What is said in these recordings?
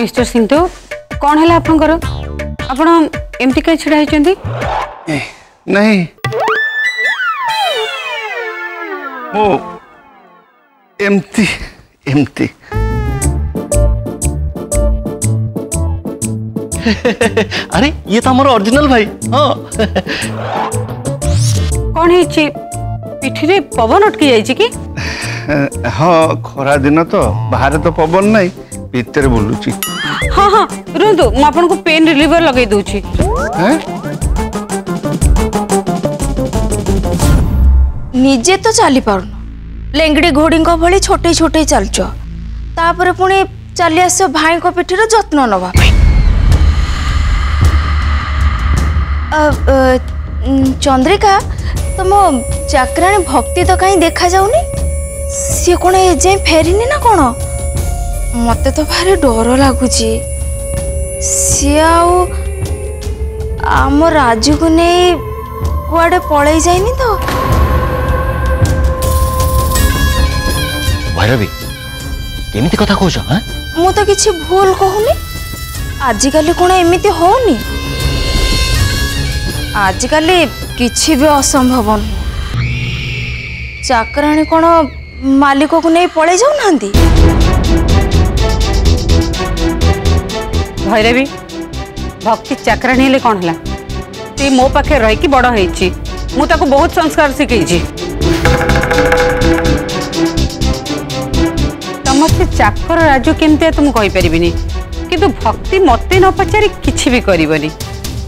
Mister Singh तो कौन है आपनकर आपण एमती कहीं छिड़ा होइचंदी नहीं ओ एमती एमती अरे ये तो हमारा ओरिजिनल भाई। हाँ कौन है पिठी रे पवन अटकी जाइए कि हाँ खरा दिन तो बाहर तो पवन नहीं भीतर बुलूची। हाँ हाँ रुंतु मु आपन को पेन रिलीवर लगे दूची। निजे तो चली पारुन लेंगड़ी घोड़ी भली छोटे छोटे चलच तापर पुणी चली आस भाई को पिठीर जत्न नवा चंद्रिका तुम चाकराणी भक्ति तो कहीं देखा जाऊनी सी कौन एजे फेरिनी ना कौन मते तो भारी डर लगुच सी आम राजू को नहीं कुआडे पलई जाइनी तो भैरवी केमिति कथा कहूछ हां मु तो किछि भूल कहूनी आजिकल कौन एमिति होनी आजिकल किछि भी असंभव चाकराणी कौन मालिक को नहीं पलई जाऊ नांदी भैरवी भक्ति चाकराणी हेले कौन है सी मो पाखे रही कि बड़ होइछि मु ताको बहुत संस्कार सिखैछि समस्ते चाकर राजू केमती तुम कहि परिबिनी किंतु भक्ति मते न पचारि किछि भी करिवनी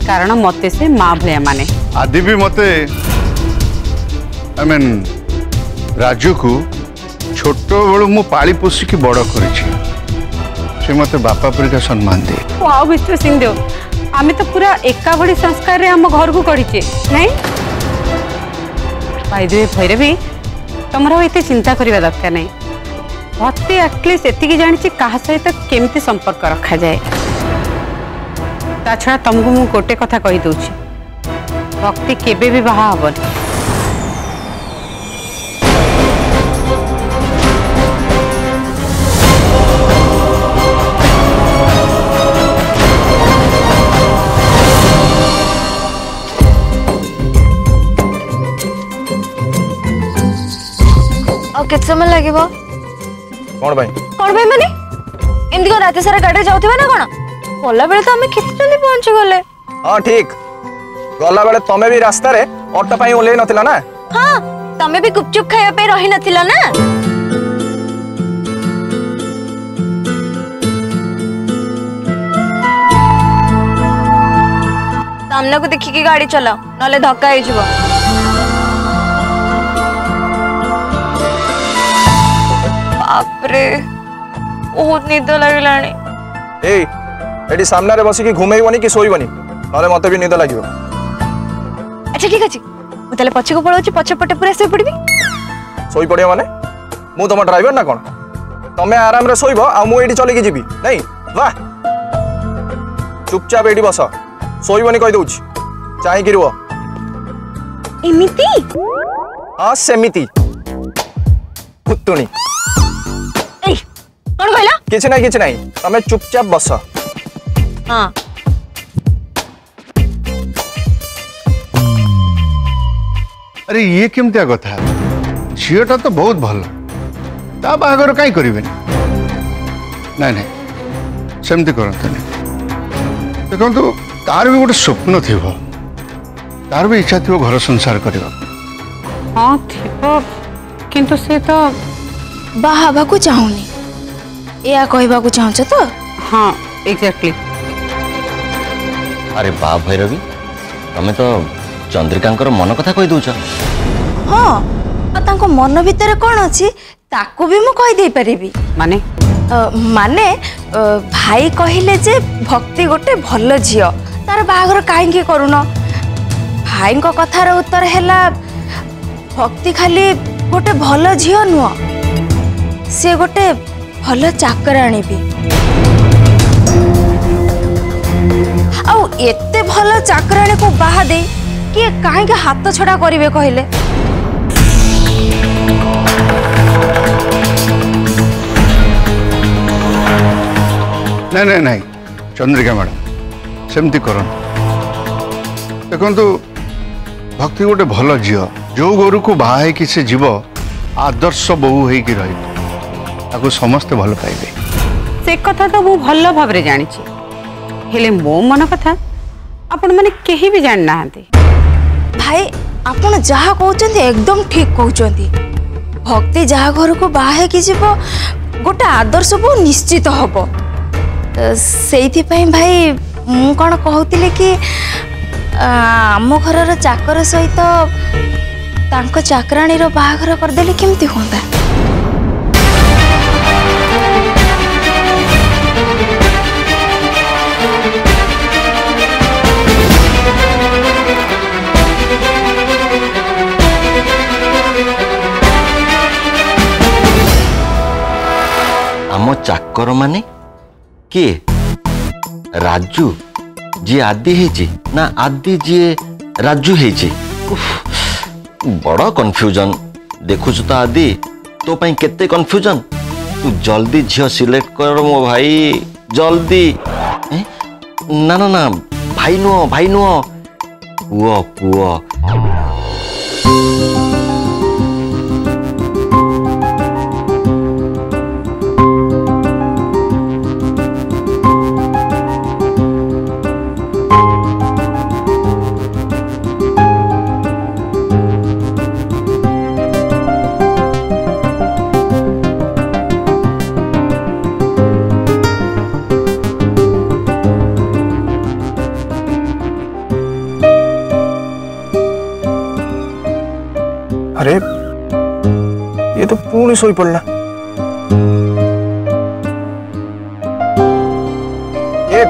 कारण मते से माँ भया माने आदि भी मते आई मीन राजू को छोट बेलू मु पाली पोषी की बड़ कर मते बापा परिका सम्मान दे। वाओ मिस्टर सिंहदेव आमे तो पूरा एका भली संस्कार रे हम घर को करिचे नहीं बाय द वे भैरवी तमरा एते चिंता करिवा दरकार नहीं भक्ति एटलिस्ट एतिकी जानिछि कहा सहित केमती संपर्क रखा जाए ता छड़ा तुमको मु गोटे कथा कहि दउछि भक्ति केबे भी बाहा हबन केते समय लगे कौन भाई माने एमती को रात सारा गाड़ी जाउथिबा ना कोन बोला बेले तो हमें केते जल्दी पहुंच गले। हां ठीक गला बेले तमे भी रास्ता रे ऑटो पाई ओले नथिला ना। हां तमे भी गुपचुप खाया पे रही नथिला ना। सामने को देखी की गाड़ी चलाओ नले धक्का हो जिवो। बापरे बहुत निद लागलानी। ए एडी सामने रे बसी की घुमेइबनी कि सोइबनी नले मते भी निद लागियो। अच्छा ठीक अछि मु तले पछ को पळौची पछ पटे पूरा सोइ पड़बी। सोइ पड़ियो माने मु तुम ड्राइवर ना कोन तमे आराम रे सोइबो आ मु एडी चली की जीबी नहीं वाह चुपचाप एडी बस सोइबनी कहि दउची चाहि कि रुओ एमिति। हां सेमिति पुत्तुनी कौन कहला किछ नहीं तमे चुपचाप बस। हाँ अरे ये केमतिया कथा झीटा तो बहुत भल ता बाहागर कहीं करें ना नहीं सेमती करते देखो तार भी गोटे स्वप्न थी तार भी इच्छा थी घर संसार करने। हाँ थी किंतु से तो बाहाबा को चाहूनी या कहबा को चाहछ तो। हाँ एग्जैक्टली। अरे बा भैरवी तमे तो चंद्रिकांकर मन कथा कहि दउछ। हाँ आ तांको मन भीतर कोन अछि ताको भी मु कहि दे परिबी माने माने भाई कहिले जे भक्ति गोटे भल झियो तार बाहागर काहे के करूनो भाई को कथार उत्तर हैला भक्ति खाली गोटे भल झियो नुह से गोटे भल चाकराणी भी आउ एते भल चाकराणी को बाहा दे किए काहे के हाथ छड़ा करिवे कहले। नहीं नहीं नहीं चंद्रिका मैडम सेमती कर देखु भक्ति गोटे भल झील जो घर को बाहा कि से जीव आदर्श बहु हो समस्ते भल पाइबे से कथा तो मु भल भाव रे जानी हेले मो मन कथा आपण माने केही भी जान नाहंती भाई आपण जहा कहउचंती एकदम ठीक कहउचंती भक्ति जहा घर को बाहे कि जीव गोटे आदर्श बहु निश्चित हबो सेइथि पई भाई मु कोन कहउतिले कि आम घरर चाकर सहित तांको चाकराणी रो बाहाघर कर देले केमती होंदा आम चाकर माने किए राजू जी आदि है ना आदि जी राजू है बड़ा कन्फ्यूजन देखुच तो आदि तो पाई केते कन्फ्यूजन तू जल्दी झियो सिलेक्ट कर मो भाई जल्दी ना ना ना भाई नुह पुआ पुआ अरे ये तो पुणी सोई पड़ना ये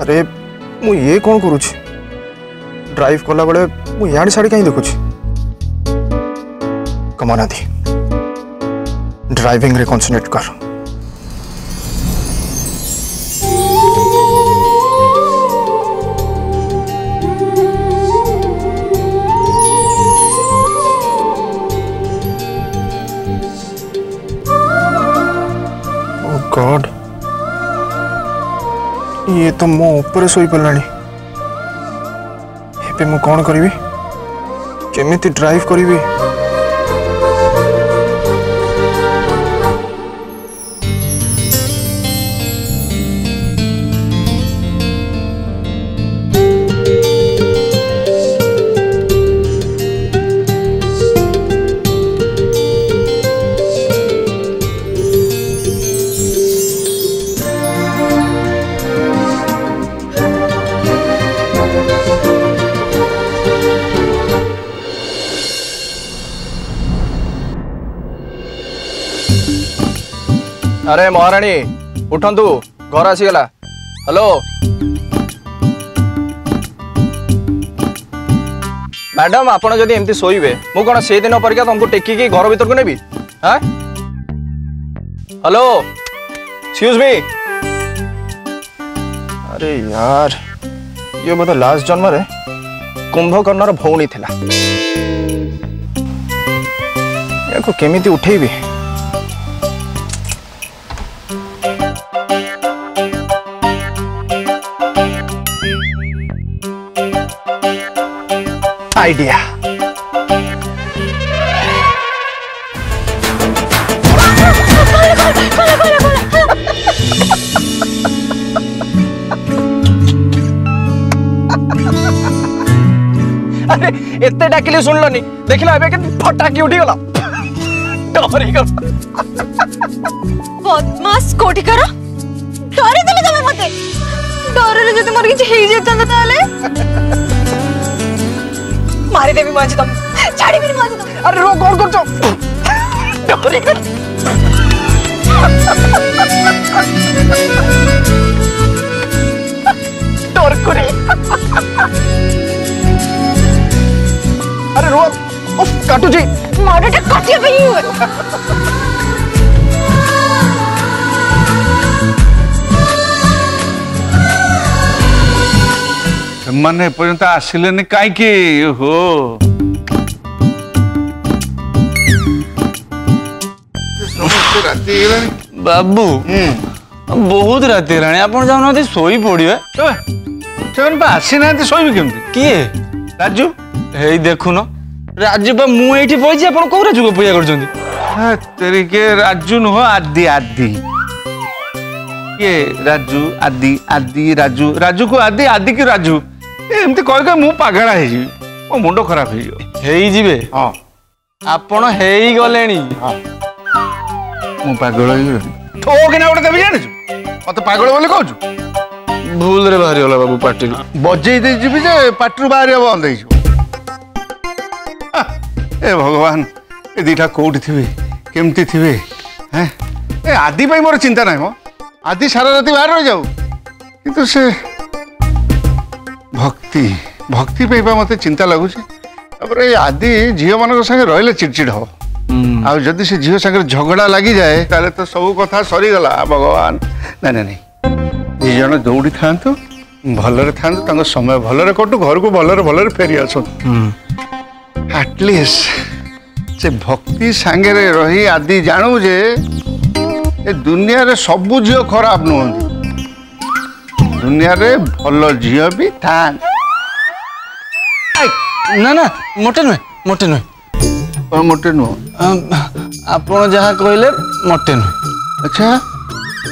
अरे मु ये कौन करुछ ड्राइव कला बड़े मु याड साड़ी कहीं देखुछ कमान आदि ड्राइविंग रे कंसंट्रेट कर ओह गॉड ये तो मो ऊपर सोई पड़लानी एबे मु कौन करिवि केमिति ड्राइव करिवि अरे महाराणी उठंतु घर आसीगला हेलो मैडम आपण जदि एमती सोइबे मु कोन से दिन परिका तुमको टेकी की घर भीतर को नेबी हां हेलो एक्सक्यूज मी अरे यार ये बोध लास्ट जन्म रे कुंभकर्णर भौणी थिला याको केमिति उठेबी आइडिया अरे एते डाकिले सुनलनी देखला एबे के फटाकी उठी गला डरी गला बदमाश कोठी करा डरे देले तमे मते डरे जति मोर किछ हेई जेतन ताले मारिदेवी माझी तुम छाड़ीबी माझी तुम अरे रो कौन कर डरकुरी अरे रो उफ काटुची मारटा काटिया पे ही हुए ସେମାନେ ଏପର୍ଯ୍ୟନ୍ତ ଆସିଲେନି କାହିଁକି? ହୋ ରାତି ହେଇଗଲାଣି ବାବୁ ବହୁତ ରାତି ହେଲାଣି ଆପଣ ଯାଉନାହାନ୍ତି ଶୋଇ ପଡ଼ିବେ। ସେମାନେ ବା ଆସିନାହାନ୍ତି ଶୋଇବି କେମିତି? କିଏ? ରାଜୁ। ହେଇ ଦେଖୁନ ରାଜୁ ବା ମୁଁ ଏଇଠି ବଇଛି ଆପଣ କୋଉ ରାଜୁକୁ ପୂଜା କରୁଛନ୍ତି? ତେରିକେ ରାଜୁ ନୁହଁ ଆଦି ଆଦି। କିଏ ରାଜୁ ଆଦି ଆଦି ରାଜୁ ରାଜୁକୁ ଆଦି ଆଦିକୁ ରାଜୁ ଏମିତି କହି କହି ମୁଁ ପାଗଳା ହେଇଯିବି ମୋ ମୁଣ୍ଡ ଖରାପ ହେଇଯିବ। ହେଇଯିବେ? ହଁ ଆପଣ ହେଇଗଲେଣି। ମୁଁ ପାଗଳ ହେଇଗଲିଣି ଠୋ କିନା ଗୋଟେ ଦେବି ଜାଣିଛୁ ମତେ ପାଗଳ ବୋଲି କହୁଛୁ? ଭୁଲରେ ବାହାରିଗଲା ବାବୁ ପାଟିରୁ। ବଜେଇ ଦେଇ ଯିବି ଯେ ପାଟିରୁ ବାହାରିବା ବନ୍ଦ ହେଇଯିବ। ଏ ଭଗବାନ ଏ ଦିଟା କୋଉଠି ଥିବେ କେମିତି ଥିବେ? ହେଁ ଏ ଆଦି ପାଇଁ ମୋର ଚିନ୍ତା ନାହିଁ ମ ଆଦି ସାରା ରାତି ବାହାରେ ରହିଯାଉ କିନ୍ତୁ ସେ ଭକ୍ତି ଭକ୍ତି ପାଇଁ ବା ମତେ ଚିନ୍ତା ଲାଗୁଛି। ତାପରେ ଏ ଆଦି ଝିଅମାନଙ୍କ ସାଙ୍ଗେ ରହିଲେ ଚିଡ଼ଚିଡ଼ ହବ ଆଉ ଯଦି ସେ ଝିଅ ସାଙ୍ଗରେ ଝଗଡ଼ା ଲାଗିଯାଏ ତାହେଲେ ତ ସବୁ କଥା ସରିଗଲା ଭଗବାନ। ନାଇଁ ନାଇଁ ନାଇଁ ଦି ଜଣ ଦୌଡ଼ି ଥାଆନ୍ତୁ ଭଲରେ ଥାଆନ୍ତୁ ତାଙ୍କ ସମୟ ଭଲରେ କଟୁ ଘରକୁ ଭଲରେ ଭଲରେ ଫେରି ଆସନ୍ତୁ। ଆଟଲିଷ୍ଟ ସେ ଭକ୍ତି ସାଙ୍ଗରେ ରହି ଆଦି ଜାଣୁ ଯେ ଏ ଦୁନିଆରେ ସବୁ ଝିଅ ଖରାପ ନୁହନ୍ତି ଦୁନିଆରେ ଭଲ ଝିଅ ବି ଥାଆନ୍ତି। ନା ନା ମୋଟେ ନୁହେଁ ମୋଟେ ନୁହେଁ ମୋଟେ ନୁହଁ ଆପଣ ଯାହା କହିଲେ ମୋଟେ ନୁହେଁ। ଆଚ୍ଛା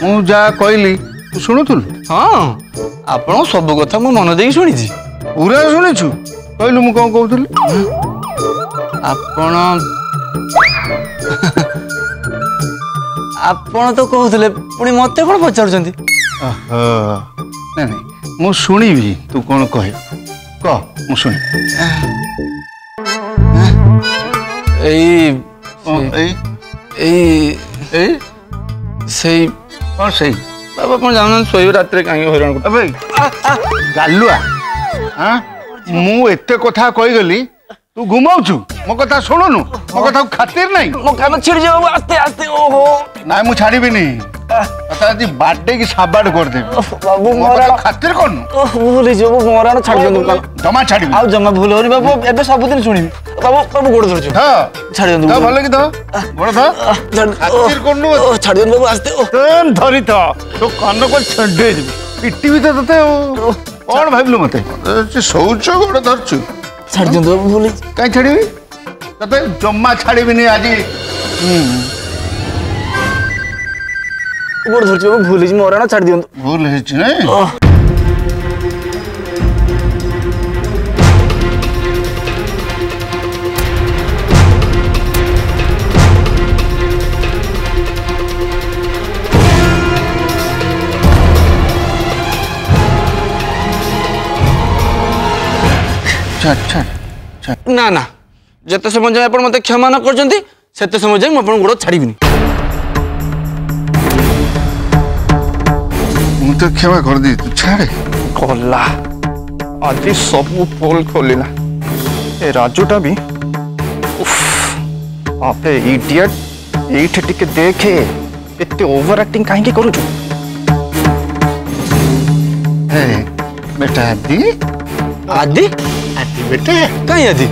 ମୁଁ ଯାହା କହିଲି ତୁ ଶୁଣୁଥିଲୁ? ହଁ ଆପଣଙ୍କ ସବୁ କଥା ମୁଁ ମନ ଦେଇକି ଶୁଣିଛି। ପୁରା ଶୁଣିଛୁ? କହିଲୁ ମୁଁ କଣ କହୁଥିଲି? ଆପଣ ଆପଣ ତ କହୁଥିଲେ ପୁଣି ମତେ କଣ ପଚାରୁଛନ୍ତି? ନାଇଁ ନାଇଁ ମୁଁ ଶୁଣିବି ତୁ କଣ କହିବୁ କହ ମୁଁ ଶୁଣିବି। ଏଇ ଏଇ ଏଇ ଏଇ ସେଇ କଣ ସେଇ ବାବା ଆପଣ ଜାଣୁନାହାନ୍ତି ଶୋଇବେ ରାତିରେ କାହିଁକି ହଇରାଣ ଏବେ ଗାଲୁଆ ମୁଁ ଏତେ କଥା କହିଗଲି ତୁ ଘୁମାଉଛୁ ମୋ କଥା ଶୁଣୁନୁ ମୋ କଥାକୁ ଖାତିର ନାହିଁ। ମୋ କାମ ଛିଡ଼ିଯିବ ଆସ୍ତେ ଆସ୍ତେ। ଓହୋ ନାଇଁ ମୁଁ ଛାଡ଼ିବିନି ତତେ ଆଜି ବାଡେଇକି ସାବାଡ କରିଦେବି। ବାବୁ ମୋ କଥା ଖାତିର କରୁନୁ ଭୁଲ ହେଇଯିବ ମରାଣ ଛାଡ଼ି ଦିଅନ୍ତୁ ଜମା ଛାଡ଼ିବି ଆଉ ଜମା ଭୁଲ ହଉନି ବାବୁ ଏବେ ସବୁଦିନ ଶୁଣିବି ବାବୁ ବାବୁ ଗୋଡ଼ ଧରୁଛୁ ଛାଡ଼ି ଦିଅନ୍ତୁ ଭଲ କି ଗୋଡ଼ ଖାତିର କରୁନୁ ଛାଡ଼ି ଦିଅନ୍ତୁ ବାବୁ ଆସ୍ତେ ଧରିଥ ତୋ କାନକୁ ଛଣ୍ଡେଇଦେବି ପିଟିବି ତ ତତେ କଣ ଭାବିଲୁ ମତେ ଶୋଉଛ ଗୋଡ଼ ଧରୁଛୁ ଛାଡ଼ି ଦିଅନ୍ତୁ ବାବୁ ଭୁଲ କାହିଁ ଛାଡ଼ିବି ତତେ ଜମା ଛାଡ଼ିବିନି ଆଜି। ଗୋଡ଼ ଧରୁଛୁ ବାବୁ ଭୁଲ ହେଇଛି ମରାଣ ଛାଡ଼ି ଦିଅନ୍ତୁ। ଭୁଲ ହେଇଛି ନାଇଁ ନା ନା ଯେତେ ସମୟ ଯାଏ ଆପଣ ମତେ କ୍ଷମା ନ କରୁଛନ୍ତି ସେତେ ସମୟ ଯାଏ ମୁଁ ଆପଣଙ୍କ ଗୋଡ଼ ଛାଡ଼ିବିନି। ମୁଁ ତ କ୍ଷମା କରିଦେଇ ତୁ ଛାଡ଼େ ଗଲା ଆଜି ସବୁ ପୋଲ ଖୋଲିଲା ଏ ରାଜୁଟା ବି ଆପେ ଇଡିୟଟ ଏଇଠି ଟିକେ ଦେଖେ ଏତେ ଓଭର ଆକ୍ଟିଂ କାହିଁକି କରୁଛୁ? बेटा आदि आदि आदि बेटा कहीं आदि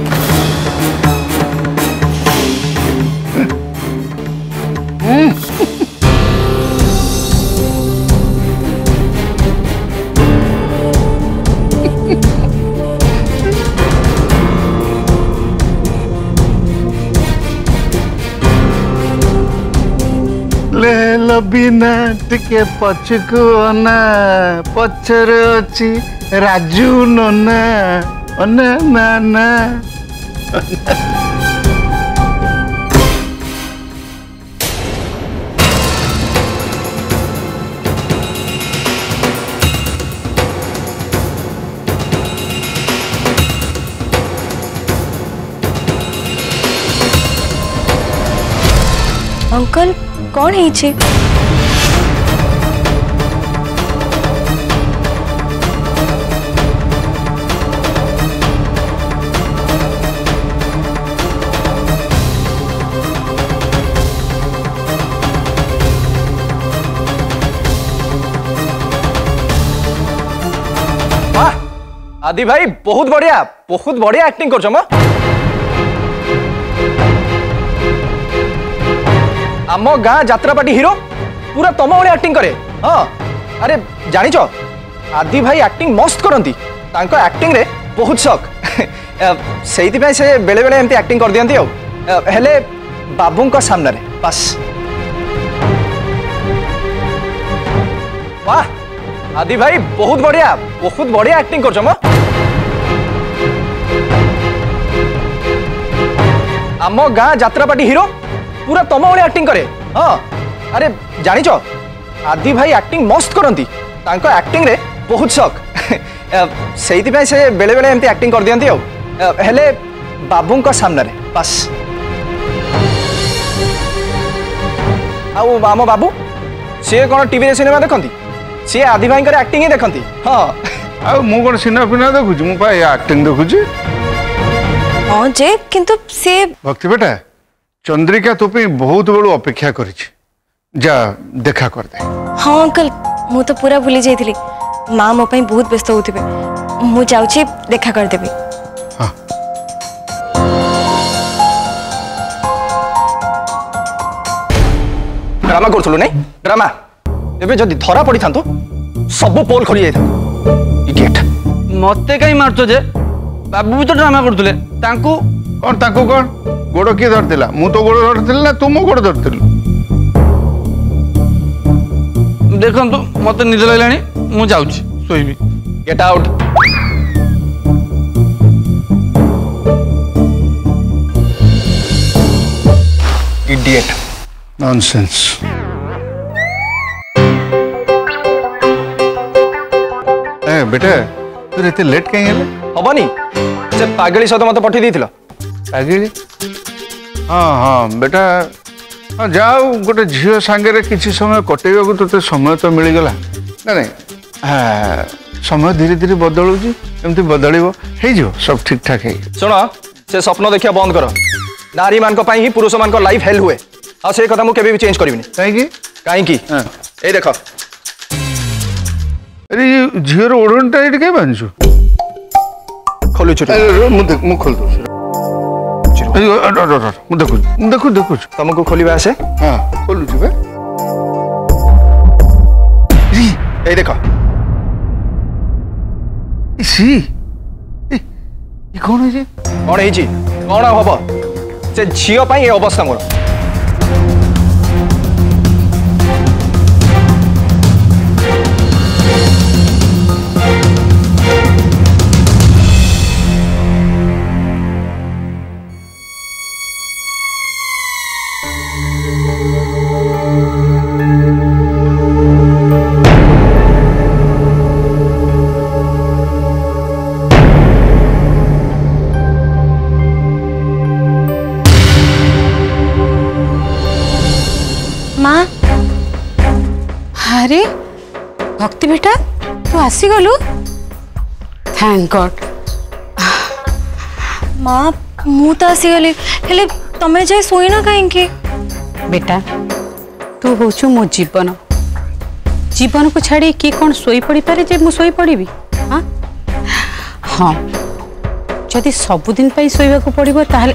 ले लो बिना टिके पछको ना पछर अछि राजू नना अना ना ना अंकल कौन है? आदि भाई बहुत बढ़िया एक्टिंग कर आम गाँ जात्रापाटी हीरो पूरा तम भाई एक्टिंग करे। हाँ अरे जानिच आदि भाई एक्टिंग मस्त करती एक्टिंग रे बहुत शौक से बेले बेले एमती एक्टिंग कर दियंती हेले बाबू का सामने रे बस। वाह आदि भाई बहुत बढ़िया एक्टिंग कर आम गाँ जात्रापाटी हीरो पूरा तम भाई एक्टिंग करे। हाँ अरे जानिच आदि भाई एक्टिंग मस्त करती एक्टिंग रे बहुत शौक से बेले बेले एमती एक्टिंग कर दियंती हेले बाबू का सामने रे बस। आम बाबू सी कौन टीवी सिनेमा देखती सी आदि भाई एक्टिंग ही देखती। हाँ मु कौन सिनेमा फिनेमा देखुची मु एक्टिंग देखुची। हाँ जे किंतु से भक्ति बेटा चंद्रिका तो बहुत बड़ू अपेक्षा करिछि जा देखा कर दे। हाँ अंकल मु तो पूरा भूली जाइथिली माँ मो ପାଇଁ बहुत व्यस्त होथिबे मु जाउछि देखा कर देबी। हाँ ड्रामा करथुलु नहीं ड्रामा एबे जदी धरा पड़ी थांतो सब पोल खोली जाय था। इडियट मते कहीं मारतो जे बाबू भी तो ड्रामा करथुले तांकू कौन गोड़ किए धरला मु तो गोड़ धरती ना तू मो गोड़ धरती। देखंतु मते निद लागलानी मु जाउछि सोइबी। Get out. Idiot nonsense. ए बेटा तू एते लेट कहीं हेले हबनी से पागली सहित मत पठी देथिला। पागली हाँ हाँ बेटा हाँ जाओ गोटे झील सांगे किसी समय कटेगा को तो समय तो मिलगला ना नहीं। हाँ समय धीरे धीरे बदलुची एमती बदल सब ठीक ठाक है। सुन से स्वप्न देखिया बंद कर नारी मान ही पुरुष मान लाइफ हेल्प हुए आ से कथा मु केबे भी चेंज करबिनी। कहीं ए देख अरे ये झील ओढ़न टाइट के बांधु खोलु मु खोल देखु देखु तुमको खोलिबा आसे। हाँ खोलु छी बे ए देख सी ए कौन है कौन है कौन हम से झील पाई ए अवस्था मोर। माँ अरे भक्ति बेटा तू आसीगलु थैंक गॉड। माँ मु तो आसीगली हेले तमे जाय सोइना काहेंकी। बेटा तू होचु मो जीवन जीवन को छाड़ी कि कौन सोई पड़ी पारे जे मु सोई पड़ीबी। हाँ हाँ जदि सबुदिन पाई सोइबा को पड़िबो ताहले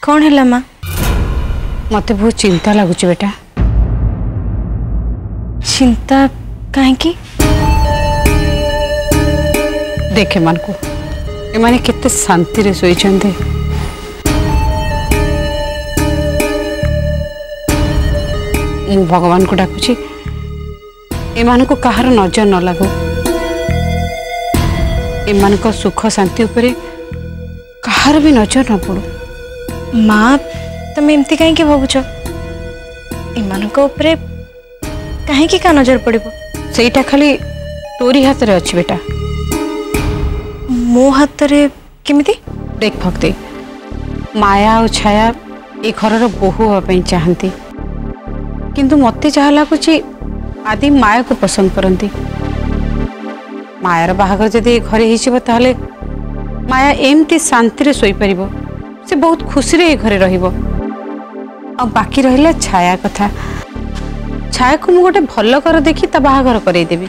कौन है माँ मते बहुत चिंता लगुच बेटा। चिंता कहीं देखे मन को एमाने केते शांति रे सोईचंदे। मु भगवान को डाकुची एमान को कहार नजर न लागो, एमान को सुख शांति उपरे कहार भी नजर न पड़ो। माँ तुम एमती कहीं भावुच एमान उपरे कहीं का नजर पड़ो? सेटा खाली तोरी हाथ रे अच्छी बेटा। मो हाथ रे केमिति? देख भक्ति माया और छाया ए घर बोहू हाँपाई चाहती, किंतु मते जहाँ लगुच आदि माया को पसंद करती। मायार बाहागर जदि घरे हो माया एमती शांति रे सोई परिबो, से बहुत खुशी रे घरे रहिबो। आ बाकी रहिला छाया कथा। छाया को मु गोटे भल कर देखी ता बाहागर करई देबी।